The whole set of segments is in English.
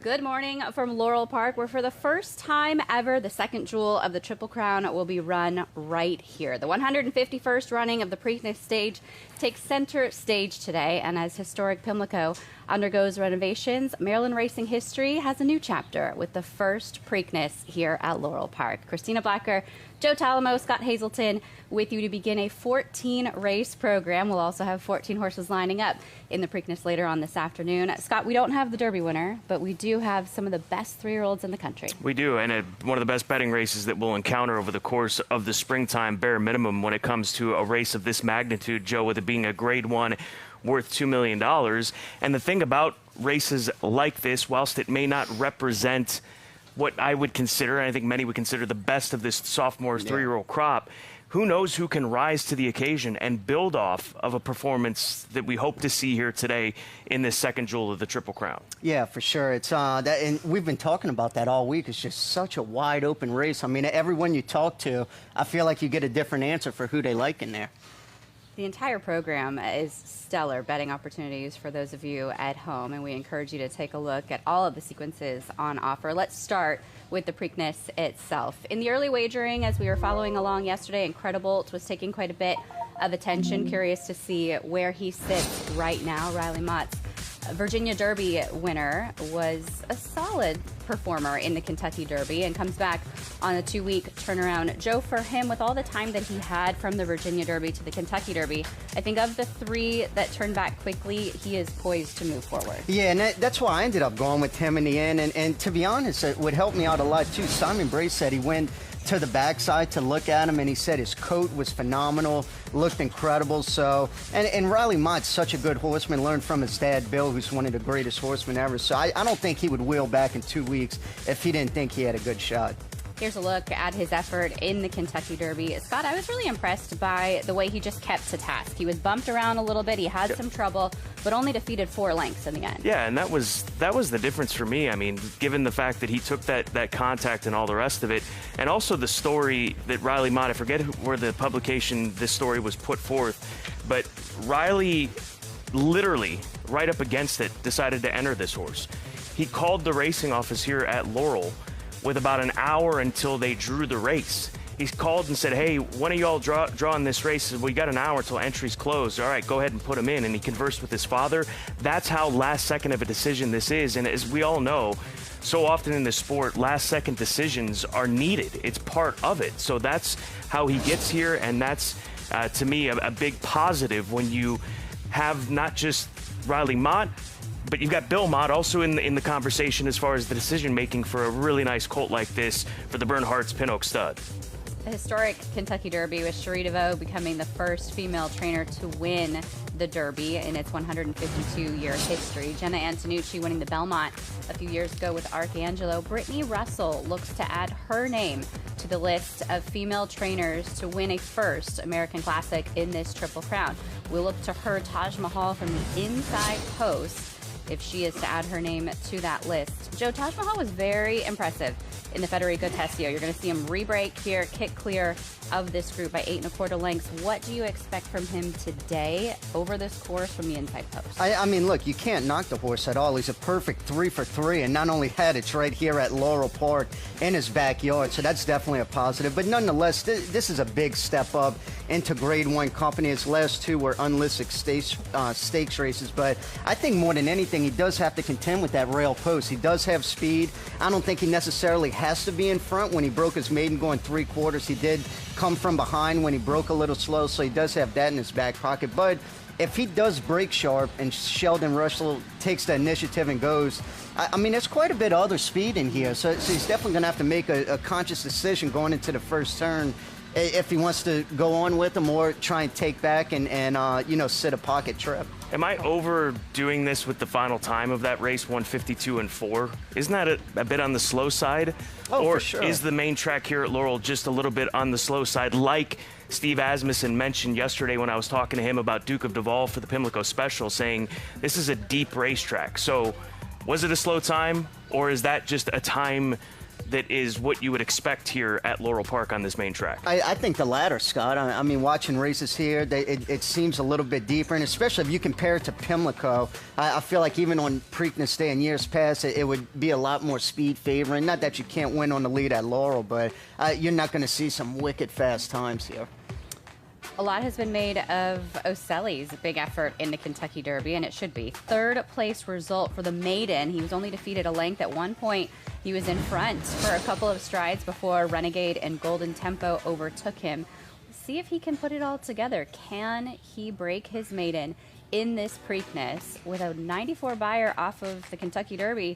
Good morning from Laurel Park, where for the first time ever, the second jewel of the Triple Crown will be run right here. The 151st running of the Preakness Stage takes center stage today, and as historic Pimlico undergoes renovations, Maryland racing history has a new chapter with the first Preakness here at Laurel Park. Christina Blacker, Joe Talamo, Scott Hazelton with you to begin a 14-race program. We'll also have 14 horses lining up in the Preakness later on this afternoon. Scott, we don't have the Derby winner, but we do have some of the best three-year-olds in the country. We do, and one of the best betting races that we'll encounter over the course of the springtime, bare minimum, when it comes to a race of this magnitude, Joe, with it being a Grade 1 worth $2 million. And the thing about races like this, whilst it may not represent what I would consider, and I think many would consider, the best of this sophomore three-year-old crop, who knows who can rise to the occasion and build off of a performance that we hope to see here today in this second jewel of the Triple Crown. Yeah, for sure. It's that, and we've been talking about that all week. It's just such a wide open race. I mean, everyone you talk to, I feel like you get a different answer for who they like in there. The entire program is stellar betting opportunities for those of you at home, and we encourage you to take a look at all of the sequences on offer. Let's start with the Preakness itself. In the early wagering, as we were following along yesterday, Incredibolt was taking quite a bit of attention. Curious to see where he sits right now. Riley Mott's Virginia Derby winner was a solid performer in the Kentucky Derby and comes back on a 2-week turnaround. Joe, for him, with all the time that he had from the Virginia Derby to the Kentucky Derby, I think of the three that turned back quickly, he is poised to move forward. Yeah, and that's why I ended up going with him in the end. And to be honest, it would help me out a lot, too. Simon Bray said he went to the backside to look at him, and he said his coat was phenomenal, looked incredible. So, and Riley Mott's such a good horseman, learned from his dad, Bill, who's one of the greatest horsemen ever. So I don't think he would wheel back in 2 weeks if he didn't think he had a good shot. Here's a look at his effort in the Kentucky Derby. Scott, I was really impressed by the way he just kept to task. He was bumped around a little bit. He had some trouble, but only defeated 4 lengths in the end. Yeah, and that was the difference for me. I mean, given the fact that he took that contact and all the rest of it, and also the story that Riley Mott, I forget where the publication this story was put forth, but Riley literally, right up against it, decided to enter this horse. He called the racing office here at Laurel with about an hour until they drew the race. He called and said, hey, when are y'all drawing this race? We got an hour till entries closed. All right, go ahead and put him in. And he conversed with his father. That's how last second of a decision this is. And as we all know, so often in this sport, last second decisions are needed. It's part of it. So that's how he gets here. And that's, to me, a big positive when you have not just Riley Mott, but you've got Bill Mott also in the conversation as far as the decision-making for a really nice colt like this for the Bernhardt's Pin Oak stud. The historic Kentucky Derby, with Cherie DeVaux becoming the first female trainer to win the Derby in its 152-year history. Jenna Antonucci winning the Belmont a few years ago with Arcangelo. Brittany Russell looks to add her name to the list of female trainers to win a first American Classic in this Triple Crown. We'll look to her, Taj Mahal, from the inside post, if she is to add her name to that list. Joe, Taj Mahal was very impressive in the Federico Tessio. You're going to see him re-break here, kick clear of this group by 8 1/4 lengths. What do you expect from him today over this course from the inside post? I mean, look, you can't knock the horse at all. He's a perfect 3 for 3, and not only that, it's right here at Laurel Park in his backyard, so that's definitely a positive. But nonetheless, this is a big step up into Grade 1 company. His last 2 were unlisted stakes races, but I think more than anything, he does have to contend with that rail post. He does have speed. I don't think he necessarily has to be in front. When he broke his maiden going 3/4, he did come from behind when he broke a little slow, so he does have that in his back pocket. But if he does break sharp and Sheldon Russell takes the initiative and goes, I mean, there's quite a bit of other speed in here, so he's definitely going to have to make a conscious decision going into the first turn if he wants to go on with him or try and take back and you know, sit a pocket trip. Am I overdoing this with the final time of that race, 152-4? Isn't that a bit on the slow side? Oh, or for sure. Is the main track here at Laurel just a little bit on the slow side, like Steve Asmussen mentioned yesterday when I was talking to him about Duke of Duval for the Pimlico Special, saying this is a deep racetrack. So was it a slow time, or is that just a time that is what you would expect here at Laurel Park on this main track? I think the latter, Scott. I mean, watching races here, it seems a little bit deeper, and especially if you compare it to Pimlico, I feel like even on Preakness Day in years past, it would be a lot more speed favoring. Not that you can't win on the lead at Laurel, but you're not going to see some wicked fast times here. A lot has been made of Ocelli's big effort in the Kentucky Derby, and it should be. Third place result for the maiden. He was only defeated a length. At one point, he was in front for a couple of strides before Renegade and Golden Tempo overtook him. See if he can put it all together. Can he break his maiden in this Preakness with a 94 buyer off of the Kentucky Derby?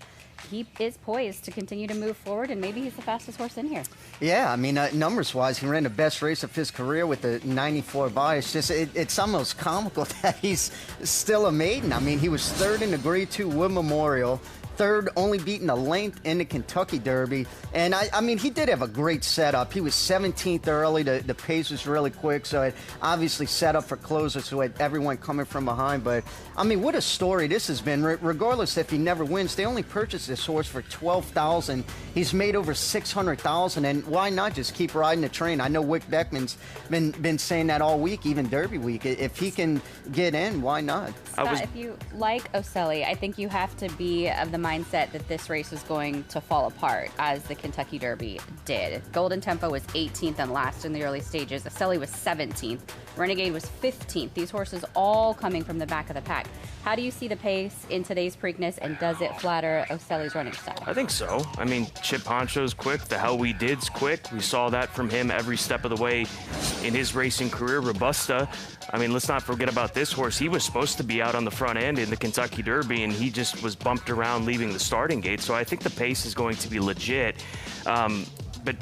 He is poised to continue to move forward, and maybe he's the fastest horse in here. Yeah, I mean, numbers-wise, he ran the best race of his career with the 94 buy. It's almost comical that he's still a maiden. I mean, he was third in the Grade 2 Wood Memorial, third, only beating a length in the Kentucky Derby. And, I mean, he did have a great setup. He was 17th early. The pace was really quick, so it obviously set up for closers who had everyone coming from behind. But, I mean, what a story this has been. Regardless if he never wins, they only purchased this horse for $12,000. He's made over $600,000, and why not just keep riding the train? I know Wick Beckman's been saying that all week, even Derby week. If he can get in, why not? Scott, if you like Ocelli, I think you have to be of the mindset that this race is going to fall apart, as the Kentucky Derby did. Golden Tempo was 18th and last in the early stages. Ocelli was 17th. Renegade was 15th. These horses all coming from the back of the pack. How do you see the pace in today's Preakness, and does it flatter Ocelli's running style? I think so. I mean, Chip Honcho's quick. The How We Did's quick. We saw that from him every step of the way in his racing career. Robusta, I mean, let's not forget about this horse. He was supposed to be out on the front end in the Kentucky Derby, and he just was bumped around leaving the starting gate. So I think the pace is going to be legit. But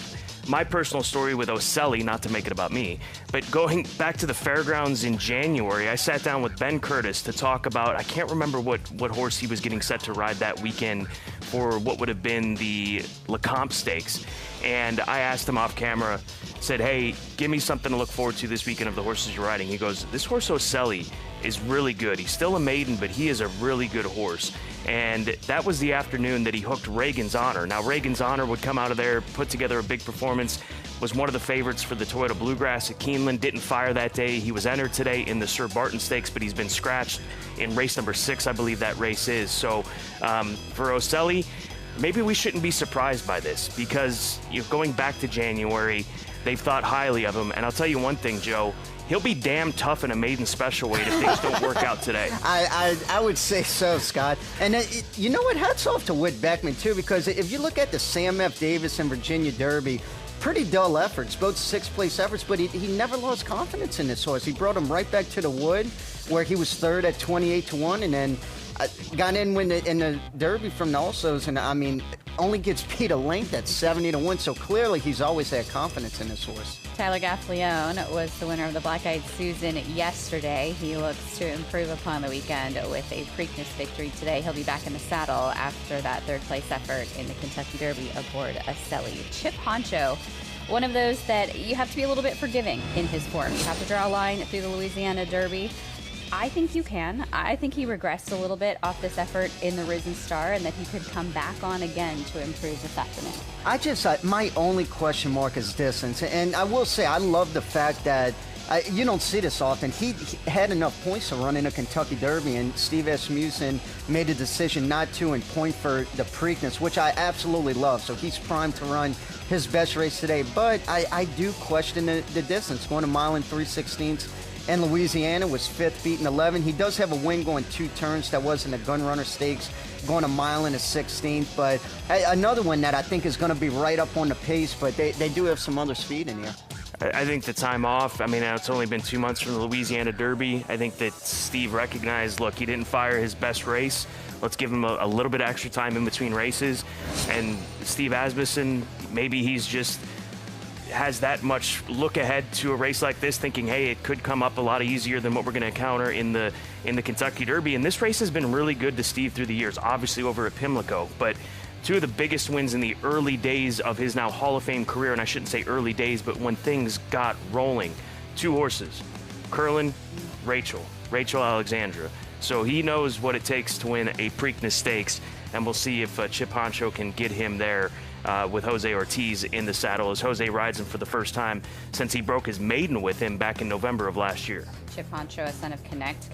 my personal story with Ocelli, not to make it about me, but going back to the fairgrounds in January, I sat down with Ben Curtis to talk about, I can't remember what horse he was getting set to ride that weekend for what would have been the Lecomte Stakes. And I asked him off camera, said, hey, give me something to look forward to this weekend of the horses you're riding. He goes, this horse Ocelli is really good. He's still a maiden, but he is a really good horse. And that was the afternoon that he hooked Reagan's Honor. Now, Reagan's Honor would come out of there, put together a big performance, was one of the favorites for the Toyota Bluegrass at Keeneland, didn't fire that day. He was entered today in the Sir Barton Stakes, but he's been scratched in race number 6, I believe that race is. So for Ocelli, maybe we shouldn't be surprised by this, because going back to January, they've thought highly of him. And I'll tell you one thing, Joe, he'll be damn tough in a maiden special weight if things don't work out today. I would say so, Scott. And you know what? Hats off to Whit Beckman, too, because if you look at the Sam F. Davis and Virginia Derby, pretty dull efforts, both 6th place efforts, but he never lost confidence in this horse. He brought him right back to the Wood, where he was third at 28-1, and then got in the Derby from the Alsos, and I mean, only gets beat a length at 70-1, so clearly he's always had confidence in this horse. Tyler Gaffleone was the winner of the Black Eyed Susan yesterday. He looks to improve upon the weekend with a Preakness victory today. He'll be back in the saddle after that third place effort in the Kentucky Derby aboard Ocelli. Chip Honcho, one of those that you have to be a little bit forgiving in his form. You have to draw a line through the Louisiana Derby. I think you can. I think he regressed a little bit off this effort in the Risen Star, and that he could come back on again to improve this afternoon. My only question mark is distance. And I will say, I love the fact that you don't see this often. He had enough points to run in a Kentucky Derby, and Steve Asmussen made a decision not to and point for the Preakness, which I absolutely love. So he's primed to run his best race today. But I do question the distance. Going a mile and 3/16. And Louisiana was 5th, beating 11. He does have a win going 2 turns. That was in the Gun Runner Stakes, going a mile and a 16th. But another one that I think is going to be right up on the pace, but they do have some other speed in here. I think the time off, I mean, it's only been 2 months from the Louisiana Derby. I think that Steve recognized, look, he didn't fire his best race. Let's give him a little bit of extra time in between races. And Steve Asmussen, maybe he's just has that much look ahead to a race like this, thinking, hey, it could come up a lot easier than what we're going to encounter in the Kentucky Derby. And this race has been really good to Steve through the years, obviously over at Pimlico, but 2 of the biggest wins in the early days of his now Hall of Fame career, and I shouldn't say early days, but when things got rolling. 2 horses, Curlin, Rachel Alexandra. So he knows what it takes to win a Preakness Stakes, and we'll see if Chip Honcho can get him there with Jose Ortiz in the saddle, as Jose rides him for the first time since he broke his maiden with him back in November of last year. Chip Honcho, a son of Connect,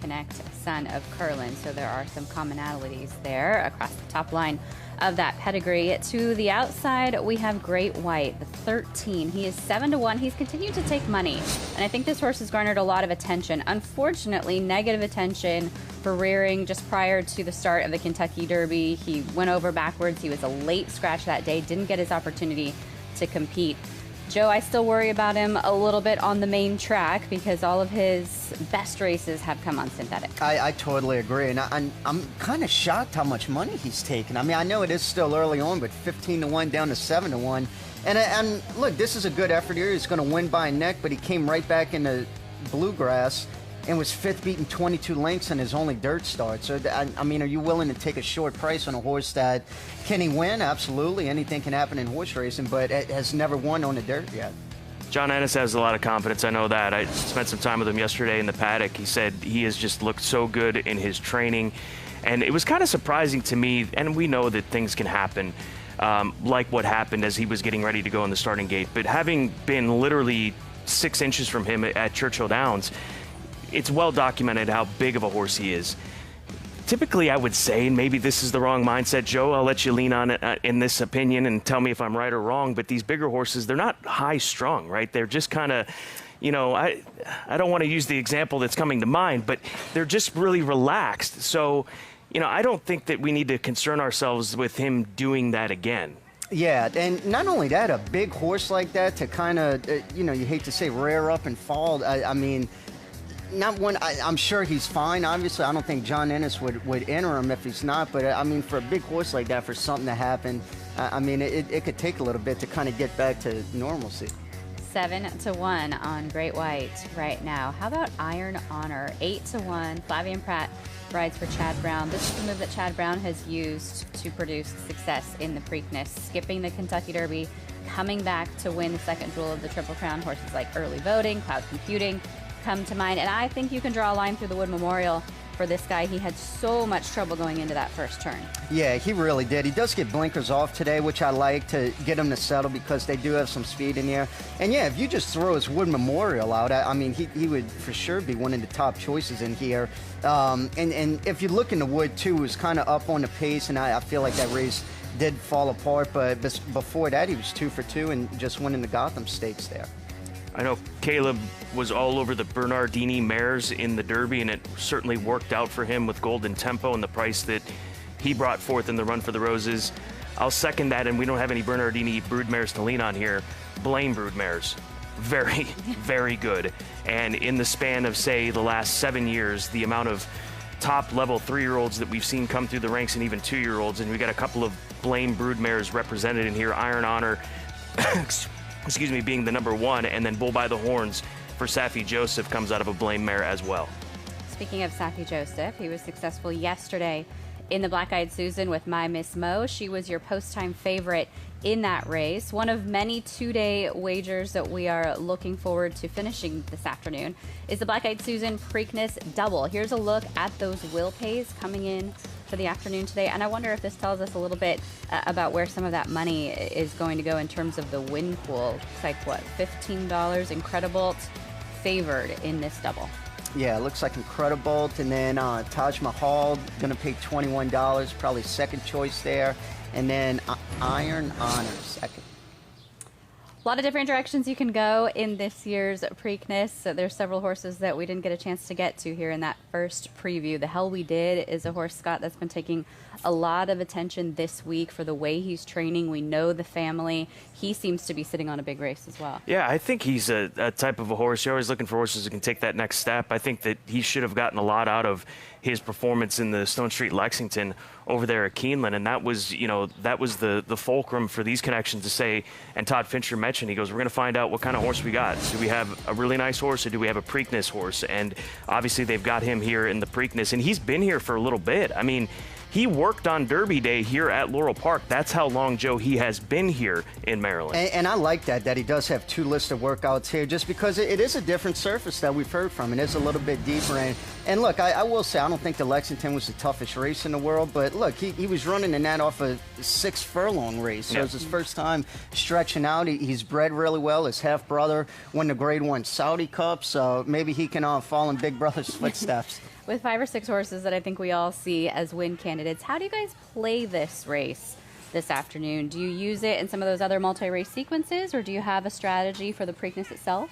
son of Curlin. So there are some commonalities there across the top line of that pedigree. To the outside, we have Great White, the 13. He is 7-1. He's continued to take money, and I think this horse has garnered a lot of attention. Unfortunately, negative attention for rearing just prior to the start of the Kentucky Derby. He went over backwards. He was a late scratch that day, didn't get his opportunity to compete. Joe, I still worry about him a little bit on the main track because all of his best races have come on synthetic. I totally agree, and I'm kind of shocked how much money he's taken. I mean, I know it is still early on, but 15-1 down to 7-1. And look, this is a good effort here. He's going to win by a neck, but he came right back into bluegrass and was fifth, beating 22 lengths in his only dirt start. So, I mean, are you willing to take a short price on a horse that, can he win? Absolutely. Anything can happen in horse racing, but it has never won on the dirt yet. John Ennis has a lot of confidence. I know that. I spent some time with him yesterday in the paddock. He said he has just looked so good in his training. And it was kind of surprising to me, and we know that things can happen, like what happened as he was getting ready to go in the starting gate. But having been literally 6 inches from him at Churchill Downs, it's well documented how big of a horse he is. Typically, I would say, and maybe this is the wrong mindset, Joe, I'll let you lean on it in this opinion and tell me if I'm right or wrong, but these bigger horses, they're not high-strung, right? They're just kind of, you know, I don't want to use the example that's coming to mind, but they're just really relaxed. So, you know, I don't think that we need to concern ourselves with him doing that again. Yeah, and not only that, a big horse like that to kind of, you know, you hate to say rear up and fall. I mean, not one. I'm sure he's fine. Obviously, I don't think John Ennis would enter him if he's not. But I mean, for a big horse like that, for something to happen, I mean, it could take a little bit to kind of get back to normalcy. 7-1 on Great White right now. How about Iron Honor? 8-1. Flavian Pratt rides for Chad Brown. This is the move that Chad Brown has used to produce success in the Preakness, skipping the Kentucky Derby, coming back to win the second jewel of the Triple Crown. Horses like Early Voting, Cloud Computing come to mind, and I think you can draw a line through the Wood Memorial for this guy. He had so much trouble going into that first turn. Yeah, he really did. He does get blinkers off today, which I like to get him to settle because they do have some speed in there. And yeah, if you just throw his Wood Memorial out, I mean, he would for sure be one of the top choices in here. And if you look in the Wood too, it was kind of up on the pace, and I feel like that race did fall apart. But before that, he was 2 for 2 and just winning the Gotham Stakes there. I know Caleb was all over the Bernardini mares in the Derby, and it certainly worked out for him with Golden Tempo and the price that he brought forth in the Run for the Roses. I'll second that, and we don't have any Bernardini brood mares to lean on here. Blaine brood mares, very, very good. And in the span of, say, the last 7 years, the amount of top-level 3-year-olds that we've seen come through the ranks and even 2-year-olds, and we got a couple of Blaine brood mares represented in here. Iron Honor, excuse me, being the #1, and then Bull by the Horns for Safi Joseph comes out of a Blaine mare as well. Speaking of Safi Joseph, he was successful yesterday in the Black Eyed Susan with My Miss Mo. She was your post-time favorite in that race. One of many two-day wagers that we are looking forward to finishing this afternoon is the Black Eyed Susan Preakness Double. Here's a look at those will pays coming in for the afternoon today, and I wonder if this tells us a little bit about where some of that money is going to go in terms of the win pool. Looks like, what, $15? Incredibolt favored in this double. Yeah, it looks like Incredibolt, and then Taj Mahal going to pay $21, probably second choice there, and then Iron Honor second. A lot of different directions you can go in this year's Preakness. So there's several horses that we didn't get a chance to get to here in that first preview. The Hell We Did is a horse, Scott, that's been taking a lot of attention this week for the way he's training. We know the family. He seems to be sitting on a big race as well. Yeah, I think he's a type of a horse. You're always looking for horses who can take that next step. I think that he should have gotten a lot out of his performance in the Stone Street Lexington over there at Keeneland, and that was, you know, that was the fulcrum for these connections to say, and Todd Fincher mentioned, he goes, we're going to find out what kind of horse we got. Do we have a really nice horse, or do we have a Preakness horse? And obviously they've got him here in the Preakness, and he's been here for a little bit. I mean, He worked on Derby Day here at Laurel Park. That's how long, Joe, he has been here in Maryland. And I like that he does have 2 listed workouts here, just because it is a different surface that we've heard from. It is a little bit deeper. And look, I will say, I don't think the Lexington was the toughest race in the world, but look, he was running in that off a 6-furlong race. So it was his first time stretching out. He's bred really well. His half-brother won the Grade 1 Saudi Cup, so maybe he can follow in Big Brother's footsteps. With 5 or 6 horses that I think we all see as win candidates, how do you guys play this race this afternoon? Do you use it in some of those other multi-race sequences, or do you have a strategy for the Preakness itself?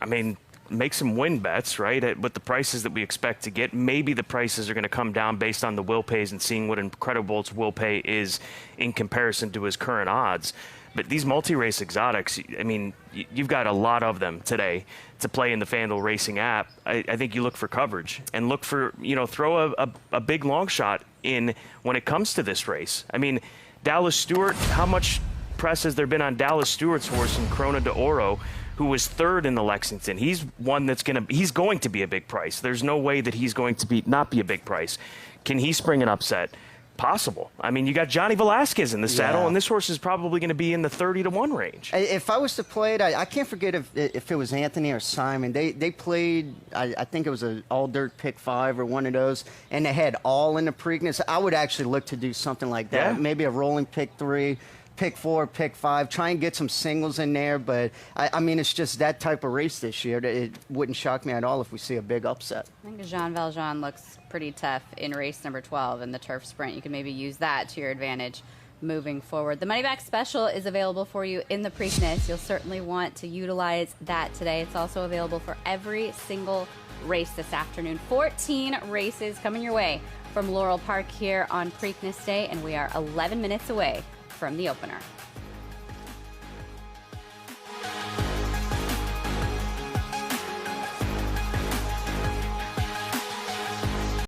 I mean, make some win bets, right? With the prices that we expect to get, maybe the prices are going to come down based on the will pays and seeing what Incredibolt's will pay is in comparison to his current odds. But these multi-race exotics, I mean, you've got a lot of them today to play in the FanDuel Racing app. I think you look for coverage and look for, throw a big long shot in when it comes to this race. I mean, Dallas Stewart, how much press has there been on Dallas Stewart's horse in Corona de Oro, who was 3rd in the Lexington? He's one that's he's going to be a big price. There's no way that he's going to not be a big price. Can he spring an upset? Possible. I mean, you got Johnny Velasquez in the saddle, and this horse is probably going to be in the 30-1 range. If I was to play it, I can't forget if it was Anthony or Simon. They played, I think it was an all-dirt pick 5 or one of those, and they had all in the Preakness. I would actually look to do something like that. Yeah. Maybe a rolling pick 3, pick 4, pick 5, try and get some singles in there. But, I mean, it's just that type of race this year. It wouldn't shock me at all if we see a big upset. I think Jean Valjean looks pretty tough in race number 12 in the turf sprint. You can maybe use that to your advantage moving forward. The money back special is available for you in the Preakness. You'll certainly want to utilize that today. It's also available for every single race this afternoon. 14 races coming your way from Laurel Park here on Preakness Day, and we are 11 minutes away from the opener.